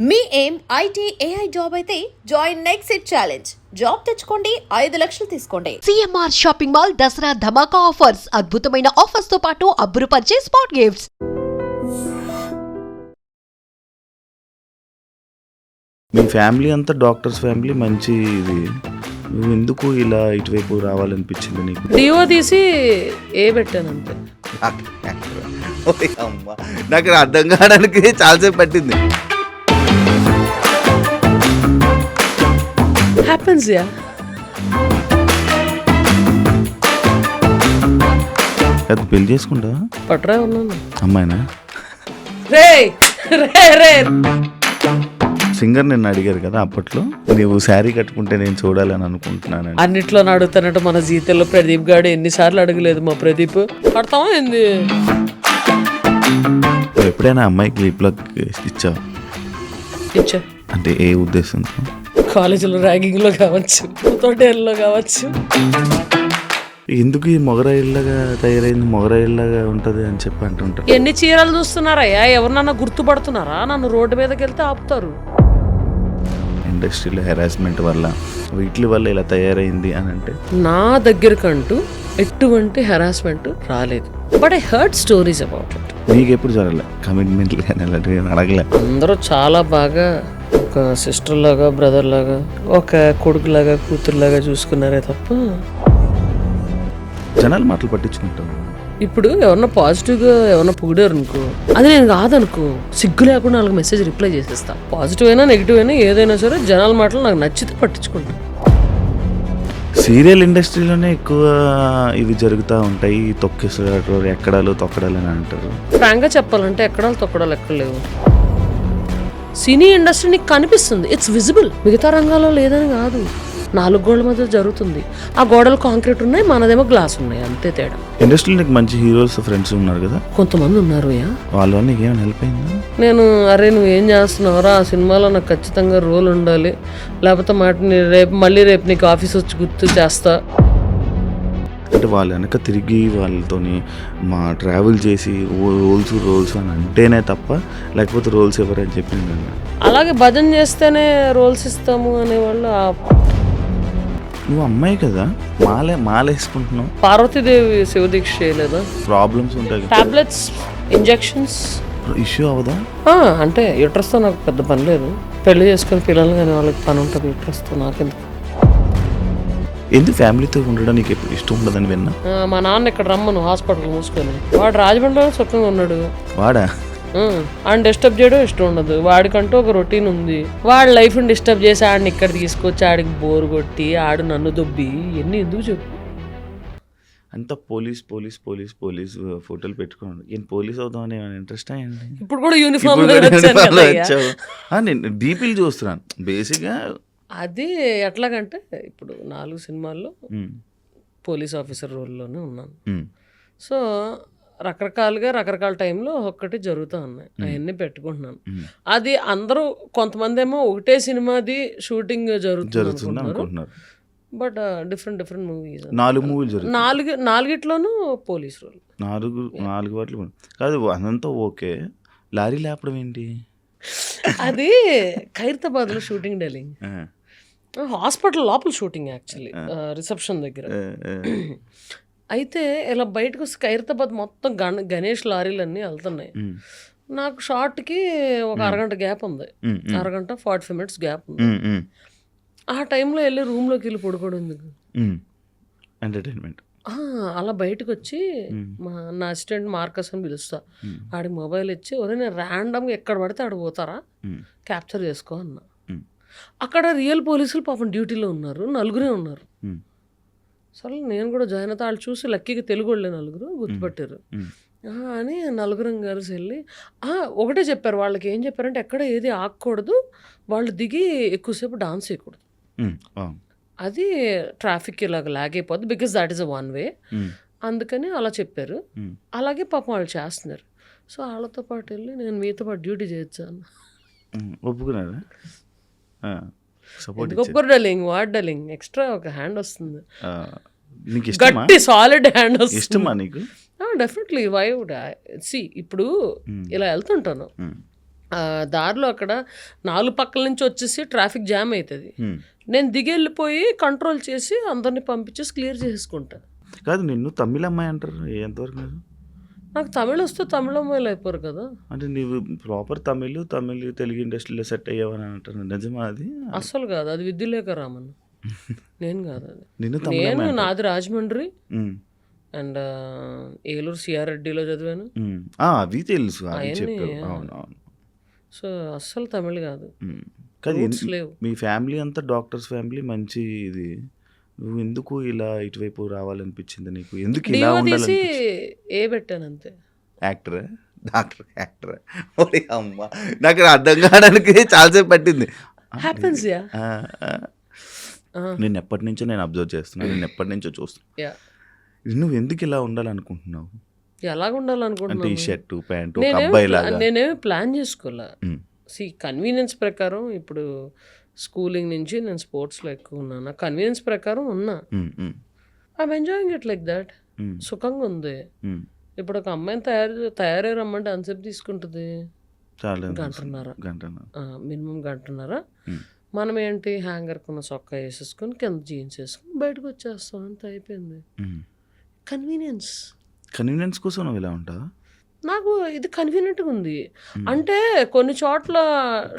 మీ ఏం IT AI job అయితే join next it challenge. Job తెచ్చుకోండి, 5 లక్షలు తీసుకోండి. సిఎంఆర్ షాపింగ్ మాల్ దసరా ధమాకా ఆఫర్స్. అద్భుతమైన ఆఫర్స్ తో పాటు అబ్బురుపరిచే స్పాట్ గిఫ్ట్స్. మీ ఫ్యామిలీ అంతా డాక్టర్స్ ఫ్యామిలీ, మంచి ఇది. నువ్వు ఎందుకు ఇలా ఇటువైపు రావాలనిపించింది నీకు? డిఓ తీసి ఏ పెట్టాను అంతే. అమ్మా, నాకు అర్థం కావడానికి చాలాసేపు పట్టింది. Happens yeah. అది పెళ్లి చేసుకుంటా పట్రా ఉన్నాను అమ్మాయినా? రే రే రే సింగర్ నిన్ను అడిగారు కదా అప్పట్లో, నువ్వు శారీ కట్టుకుంటే నేను చూడాలని అనుకుంటున్నాను. అన్నిట్లో అడుగుతానంటే మన జీతంలో ప్రదీప్ గారు ఎన్నిసార్లు అడగలేదు మా ప్రదీప్. పడతావా ఏంది? ఎప్పుడైనా అమ్మాయికి లిప్ లాక్ ఇచ్చావు? ఇచ్చా. అంటే ఏ ఉద్దేశంతో? కాలేజీలో ర్యాగింగ్ లో కావచ్చు, తోటేళ్ళలో కావచ్చు. ఎందుకు ఈ మొగరాయిల్లాగా తయారైంది, మొగరాయిల్లాగా ఉంటది అని చెప్పి అంటుంటారు. ఎన్ని చీరలు చూస్తున్నారయ్యా? ఎవరినన్నా గుర్తుపడుతున్నారా? నన్ను రోడ్డు మీదకి వెళ్తే ఆపుతారు. ఇండస్ట్రీలో హెరాస్మెంట్ వల్ల, వీటి వల్ల ఇలా తయారైంది అని అంటే, నా దగ్గరకంటూ ఎటువంటి హెరాస్మెంట్ రాలేదు. But I heard stories about it. నీకు ఎప్పుడు జరగలే కమిట్మెంట్ కానీ అలాంటివి అడగలే? అందరూ చాలా బాగా ఒక సిస్టర్ లాగా, బ్రదర్ లాగా, ఒక కొడుకు లాగా, కూతురులాగా చూసుకున్నారే తప్ప. జనాలు మాటలు పట్టించుకుంటావు. ఇప్పుడు ఎవరన్నా పాజిటివ్గా ఎవరన్నా పొగిడారు అనుకో, అది నేను కాదనుకో, సిగ్గు లేకుండా వాళ్ళకి మెసేజ్ రిప్లై చేసేస్తా. పాజిటివ్ అయినా నెగిటివ్ అయినా ఏదైనా సరే జనాల మాటలు నాకు నచ్చితే పట్టించుకుంటా. సీరియల్ ఇండస్ట్రీలోనే ఎక్కువ ఇవి జరుగుతూ ఉంటాయి, తొక్కేసారు, ఎక్కడాలు తొక్కడాలు అని అంటారు. ఫ్రాంక్గా చెప్పాలంటే ఎక్కడాలు తొక్కడాలు ఎక్కడ లేవు. సినీ ఇండస్ట్రీ నీకు కనిపిస్తుంది, ఇట్స్ విజిబుల్. మిగతా రంగాల్లో లేదని కాదు, 4 గోడల మధ్య జరుగుతుంది. ఆ గోడలు కాంక్రీట్ ఉన్నాయి, మనదేమో గ్లాస్ ఉన్నాయి, అంతే తేడా. ఇండస్ట్రీలో నీకు మంచి హీరోస్ ఫ్రెండ్స్ ఉన్నారు కదా? కొంతమంది ఉన్నారు. వాళ్ళ వల్ల నీకు ఏమైనా హెల్ప్ అయిందా? నేను అరే నువ్వు ఏం చేస్తున్నావురా, ఆ సినిమాలో నాకు ఖచ్చితంగా రోల్ ఉండాలి, లేకపోతే రేపు నీకు ఆఫీస్ వచ్చి గుర్తు చేస్తా అంటే వాళ్ళ వెనక తిరిగి వాళ్ళతోని మా ట్రావెల్ చేసి రోల్స్ అని అంటేనే తప్ప, లేకపోతే రోల్స్ ఎవరని చెప్పింది. అలాగే భజన చేస్తేనే రోల్స్ ఇస్తాము అనేవాళ్ళు. నువ్వు అమ్మాయి కదా, మాలేసుకుంటున్నావు. పార్వతీదేవి శివదీక్ష చేయలేదా? ప్రాబ్లమ్స్ ఉంటాయి, టాబ్లెట్స్, ఇంజెక్షన్స్. ఇష్యూ అవదా? అంటే యూట్రస్తో నాకు పెద్ద పని లేదు. పెళ్లి చేసుకుని పిల్లలు కానీ వాళ్ళకి పని ఉంటుంది యూట్రస్తో. నాకెందుకు? ఎందుకు ఫ్యామిలీతో ఉండడం నీకు ఎప్పుడు ఇష్టం ఉండదని విన్నా. మా నాన్న ఇక్కడ రమ్మను హాస్పిటల్ మూసుకొని. వాడు రాజమండ్రిలో సుఖంగా ఉన్నాడు. వాడా? ఆయన డిస్టర్బ్ చేయడం ఇష్టం ఉండదు. వాడికంటూ ఒక రొటీన్ ఉంది. వాడి లైఫ్ని డిస్టర్బ్ చేసి ఆడిని ఇక్కడ తీసుకొచ్చి ఆడికి బోర్ కొట్టి ఆడు నన్ను దొబ్బి ఎన్ని ఎందుకు చెప్పు. అంతా పోలీస్ ఫోటోలు పెట్టుకున్నాడు. నేను పోలీస్ అవుదామని ఇంట్రెస్ట్ అయ్యండి. ఇప్పుడు కూడా యూనిఫామ్ నేను డీపీలు చూస్తున్నాను బేసిక్గా. అది ఎట్లాగంటే ఇప్పుడు 4 సినిమాల్లో పోలీస్ ఆఫీసర్ రోల్లోనే ఉన్నాను. సో రకరకాల టైంలో ఒక్కటి జరుగుతూ ఉన్నాయి, అవన్నీ పెట్టుకుంటున్నాను. అది అందరూ కొంతమంది ఏమో ఒకటే సినిమాది షూటింగ్ జరుగుతుంది అనుకుంటున్నారు. But different movies. 4 మూవీలు జరుగుతాయి, 4 పోలీస్ రోల్. 4 వాటిలో కాదు అదంతా ఓకే. లారీ లేపడం ఏంటి? అది ఖైరతాబాద్లో షూటింగ్ డెలింగ్, హాస్పిటల్ లోపల షూటింగ్ యాక్చువల్లీ, రిసెప్షన్ దగ్గర. అయితే ఇలా బయటకు వస్తే ఖైరతాబాద్ మొత్తం గణేష్ లారీలన్నీ వెళ్తున్నాయి. నాకు షార్ట్కి ఒక అరగంట గ్యాప్ ఉంది, అరగంట 45 minutes గ్యాప్ ఉంది. ఆ టైంలో వెళ్ళి రూమ్లోకి వెళ్ళి పడుకోవడం ఎందుకు? ఎంటర్టైన్మెంట్. అలా బయటకు వచ్చి నా అసిస్టెంట్ మార్కస్ అని పిలుస్తా. ఆడికి మొబైల్ ఇచ్చి, ఒరే నేను ర్యాండమ్గా ఎక్కడ పడితే ఆడ పోతారా, క్యాప్చర్ చేసుకో అన్న. అక్కడ రియల్ పోలీసులు పాపం డ్యూటీలో ఉన్నారు, 4 ఉన్నారు. సరే నేను కూడా జాయిన్ అవుతా. వాళ్ళు చూసి లక్కీగా తెలుగు వాళ్ళే 4 గుర్తుపట్టారు అని 4 కలిసి వెళ్ళి ఒకటే చెప్పారు. వాళ్ళకి ఏం చెప్పారంటే ఎక్కడ ఏది ఆగకూడదు, వాళ్ళు దిగి ఎక్కువసేపు డాన్స్ చేయకూడదు, అది ట్రాఫిక్ ఇలాగ లాగ్ అయిపోద్ది, because that is a 1 way. అందుకని అలా చెప్పారు. అలాగే పాపం వాళ్ళు చేస్తున్నారు. సో వాళ్ళతో పాటు వెళ్ళి నేను మీతో పాటు డ్యూటీ చేయొచ్చాను. ఒప్పుకున్నారా? ఒప్పుకోరు డలింగ్, వాట్ డలింగ్, ఎక్స్ట్రా ఒక హ్యాండ్ వస్తుంది, గట్టి సాలిడ్ హ్యాండ్ వస్తుంది. డెఫినెట్లీ. వై వుడ్ సి ఇప్పుడు ఇలా వెళ్తుంటాను, దారిలో అక్కడ 4 పక్కల నుంచి వచ్చేసి ట్రాఫిక్ జామ్ అవుతుంది. నేను దిగెళ్ళిపోయి కంట్రోల్ చేసి అందరిని పంపించేసి క్లియర్ చేసుకుంటా. కాదు, నిన్ను తమిళ అమ్మాయి అంటారు ఎంతవరకు కాదు? నాకు తమిళ వస్తే తమిళ అమ్మాయిలు అయిపోరు కదా. అంటే నీవు ప్రాపర్ తమిళ్ తెలుగు ఇండస్ట్రీలో సెట్ అయ్యావని అంటారు, నిజమా అది? అస్సలు కాదు, అది విద్యులేఖ రామన్. నేను కాదు అది. నిన్ను నాది రాజమండ్రి అండ్ ఏలూరు సిఆర్రెడ్డిలో చదివాను. అవి తెలుసు, అవి చెప్పారు. అవునవును. సో అస్సలు తమిళ్ కాదు. కానీ మీ ఫ్యామిలీ అంతా డాక్టర్స్ ఫ్యామిలీ, మంచి ఇది. నువ్వు ఎందుకు ఇలా ఇటువైపు రావాలనిపించింది నీకు? ఎందుకు ఇలా ఉండాలి? ఏ పెట్టాను అంతే. యాక్టరా, డాక్టర్, యాక్టరా? ఓడి అమ్మ, నాకు అర్థం కావడానికి చాలాసేపు పట్టింది. Happens yeah. నేను ఎప్పటి నుంచో అబ్జర్వ్ చేస్తున్నాను, నేను ఎప్పటి నుంచో చూస్తున్నా. నువ్వు ఎందుకు ఇలా ఉండాలనుకుంటున్నావు? ఎలాగ ఉండాలనుకుంటున్నావు? అంటే ఈ షర్టు ప్యాంటు అబ్బాయి లాగా నేనేమి ప్లాన్ చేసుకోలే. కన్వీనియన్స్ ప్రకారం ఇప్పుడు స్కూలింగ్ నుంచి నేను స్పోర్ట్స్లో ఎక్కువ ఉన్నాను. నా కన్వీనియన్స్ ప్రకారం ఉన్నా. I'm enjoying it like that. సుఖంగా ఉంది. ఇప్పుడు ఒక అమ్మాయిని తయారై రమ్మంటే ఎంతసేపు తీసుకుంటుంది? గంటన్నర, మినిమం గంటన్నర. మనం ఏంటి, హ్యాంగర్కున్న సొక్కా వేసేసుకొని కింద జీన్స్ వేసుకొని బయటకు వచ్చేస్తాం, అంత అయిపోయింది. కన్వీనియన్స్ కోసం నువ్వు ఇలా ఉంటావా? నాకు ఇది కన్వీనియంట్గా ఉంది. అంటే కొన్ని చోట్ల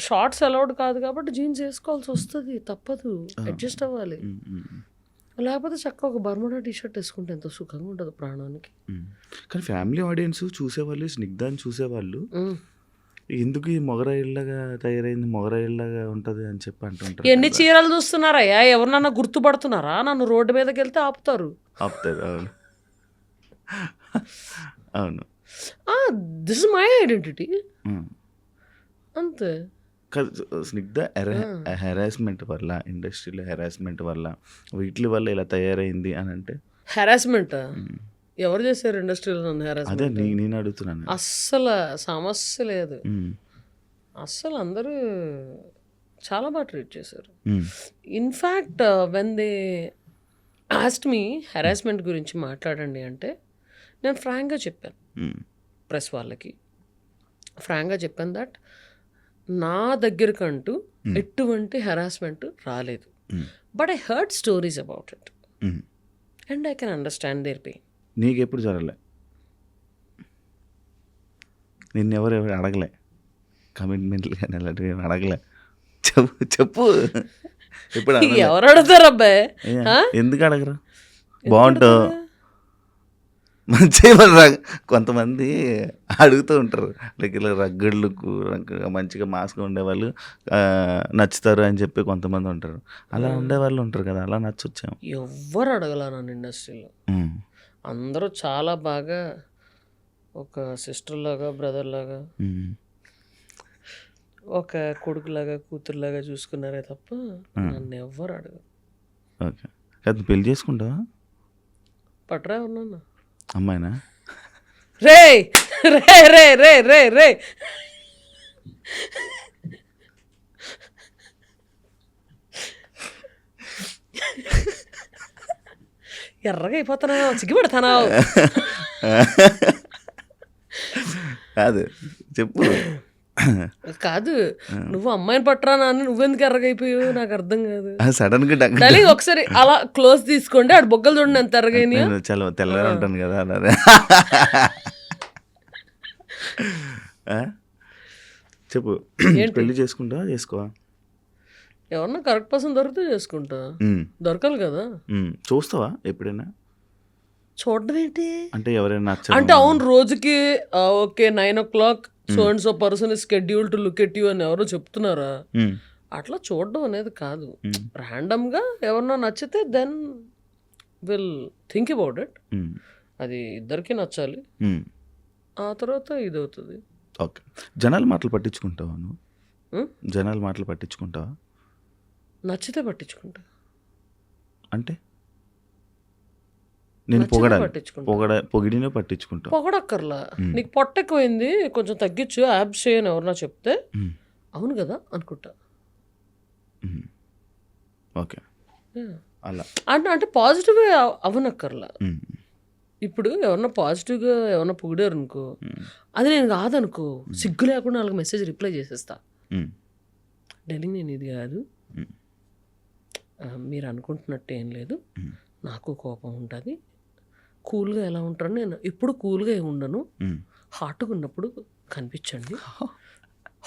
షార్ట్స్ అలౌడ్ కాదు కాబట్టి జీన్స్ వేసుకోవాల్సి వస్తుంది, తప్పదు, అడ్జస్ట్ అవ్వాలి. లేకపోతే చక్కగా ఒక బర్ముడా టీషర్ట్ వేసుకుంటే ఎంతో సుఖంగా ఉంటుంది ప్రాణానికి. కానీ ఫ్యామిలీ ఆడియన్స్ చూసేవాళ్ళు, స్నిగ్ధాన్ని చూసేవాళ్ళు, ఎందుకు ఈ మొగరాయిల్లాగా తయారైంది, మొగరాయిల్లాగా ఉంటుంది అని చెప్పి అంటుంటారు. ఎన్ని చీరలు చూస్తున్నారయ్యా? ఎవరినన్నా గుర్తుపడుతున్నారా? నన్ను రోడ్డు మీదకి వెళ్తే ఆపుతారు. అవును అవును. దిస్ ఇస్ మై ఐడెంటిటీ అంతే. స్నిగ్ధ హెరాస్మెంట్ వల్ల, ఇండస్ట్రీలో హెరాస్మెంట్ వల్ల, వీటి వల్ల ఇలా తయారైంది అని అంటే? హెరాస్మెంట్ ఎవరు చేశారు ఇండస్ట్రీలో నన్ను హెరాస్మెంట్? అదే నేను అడుగుతున్నాను. అస్సలు సమస్య లేదు. అస్సలు అందరూ చాలా బాగా ట్రీట్ చేశారు. In fact when they asked me harassment గురించి మాట్లాడండి అంటే నేను ఫ్రాంక్గా చెప్పాను ప్రెస్ వాళ్ళకి. ఫ్రాంక్గా చెప్పాను దట్ నా దగ్గరకంటూ ఎటువంటి హెరాస్మెంట్ రాలేదు. But I heard stories about it and I can understand their pain. నీకు ఎప్పుడు జరగలే? నిన్నెవరు అడగలే కమిట్మెంట్లు కానీ అలాంటివి అడగలే? చెప్పు ఇప్పుడు ఎవరు అడుగుతారు అబ్బాయి? ఎందుకు అడగరు? బాగుంటావు మంచిగా. కొంతమంది అడుగుతూ ఉంటారు, లైక్ ఇలా రగ్గడ్లకు మంచిగా మాస్గా ఉండేవాళ్ళు నచ్చుతారు అని చెప్పి కొంతమంది ఉంటారు. అలా ఉండేవాళ్ళు ఉంటారు కదా, అలా నచ్చొచ్చాము. ఎవ్వరు అడగలా నన్ను ఇండస్ట్రీలో. అందరూ చాలా బాగా ఒక సిస్టర్ లాగా, బ్రదర్ లాగా, ఒక కొడుకులాగా, కూతురులాగా చూసుకున్నారే తప్ప నన్ను ఎవ్వరు అడగరు. ఓకే, అది పెళ్లి చేసుకుంటావా? పట్రా ఉన్నాను అమ్మాయినా? రే రే రే రే రే రే ఎర్రగా అయిపోతున్నావు, సిగ్గుపడతానావు. కాదు చెప్పు. కాదు, నువ్వు అమ్మాయిని పట్టరా అని నువ్వెందుకు ఎర్రగైపోయావు నాకు అర్థం కాదు. సడన్ గా డార్లింగ్ ఒకసారి అలా క్లోజ్ తీసుకోండి, ఆడ బొగ్గలు చూడండి ఎంత ఎర్రగైనాయో. చాలా తెల్లగా ఉంటాను కదా అన్నది. చెప్పు, పెళ్లి చేసుకుంటావా చేసుకోవా? ఎవరన్నా కరెక్ట్ పర్సన్ దొరికితే చేసుకుంటా, దొరకాలి కదా. చూస్తావా ఎప్పుడైనా? చూడడం ఏంటి అంటే ఎవరైనా అంటే అవును రోజుకి okay 9 o'clock so and so person is schedule to look at you అని ఎవరో చెప్తున్నారా? అట్లా చూడడం అనేది కాదు. ర్యాండమ్గా ఎవరన్నా నచ్చితే then will think about it. అది ఇద్దరికి నచ్చాలి, ఆ తర్వాత ఇది అవుతుంది. ఓకే, జనాల మాటలు పట్టించుకుంటావా నువ్వు? జనాల మాటలు పట్టించుకుంటావా? నచ్చితే పట్టించుకుంటా. అంటే నేను పొగిడినే పట్టించుకుంటా. పొగడక్కర్లా, నీకు పొట్ట ఎక్కువైంది కొంచెం తగ్గించు, యాబ్స్ చేయని ఎవరన్నా చెప్తే అవును కదా అనుకుంటా. ఓకే, అలా అంటే పాజిటివ్ అవనక్కర్లా. ఇప్పుడు ఎవరన్నా పాజిటివ్గా ఎవరన్నా పొగిడారు అనుకో, అది నేను కాదనుకో, సిగ్గు లేకుండా వాళ్ళకి మెసేజ్ రిప్లై చేసేస్తా. డెలింగ్ నేను ఇది కాదు, మీరు అనుకుంటున్నట్టు ఏం లేదు, నాకు కోపం ఉంటుంది, కూల్గా ఎలా ఉంటారని నేను ఎప్పుడు కూల్గా ఉండను, హాట్గా ఉన్నప్పుడు కనిపించండి.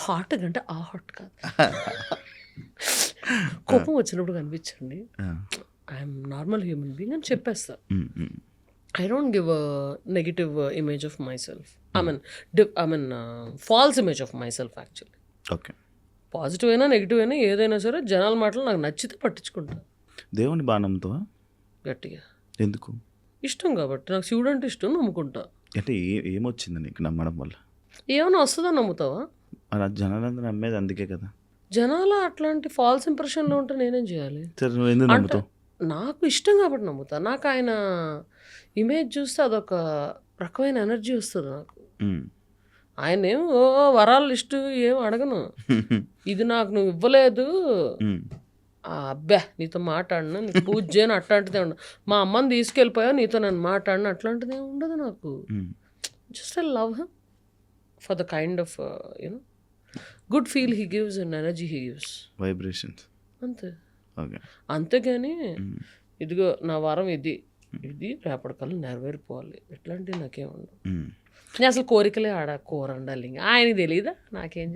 హాట్ అంటే ఆ హాట్ కాదు, కోపం వచ్చినప్పుడు కనిపించండి, ఐఎమ్ నార్మల్ హ్యూమన్ బీయింగ్ అని చెప్పేస్తా. I don't give a negative image of myself. I mean, false image of myself actually. Okay. Positive అయినా నెగిటివ్ అయినా ఏదైనా సరే జనాల మాటలు నాకు నచ్చితే పట్టించుకుంటా దేవుని బాణంతో గట్టిగా. ఎందుకు? ఇష్టం కాబట్టి, నాకు శివుడు అంటే ఇష్టం, నమ్ముకుంటా. అంటే ఏమొచ్చింది నీకు నమ్మడం వల్ల? ఏమైనా వస్తుందని నమ్ముతావా? అలా జనాలందరూ నమ్మేది అందుకే కదా. జనాల అట్లాంటి ఫాల్స్ ఇంప్రెషన్లో ఉంటే నేనేం చేయాలి? సరే, నువ్వు ఎందుకు నమ్ముతావు? నాకు ఇష్టం కాబట్టి నమ్ముతా. నాకు ఆయన ఇమేజ్ చూస్తే అదొక రకమైన ఎనర్జీ వస్తుంది నాకు. ఆయన ఏం వరాల లిస్టు ఏం అడగను, ఇది నాకు నువ్వు ఇవ్వలేదు, అబ్బా నీతో మాట్లాడినా, నీకు పూజ చేయను, అట్లాంటిదే ఉండదు. మా అమ్మని తీసుకెళ్ళిపోయా, నీతో నేను మాట్లాడినా, అట్లాంటిదే ఉండదు నాకు. Just I love him for the kind of you know good feel he gives and energy he gives, vibrations అంతే. ఓకే. అంతేగాని ఇదిగో నా వరం ఇది రేపటికల్లా నెరవేరిపోవాలి ఇట్లాంటివి నాకేం ఉండవు. నేను అసలు కోరికలే కోరండాలి, ఇంకా ఆయనకి తెలియదా నాకేం చేయాలి.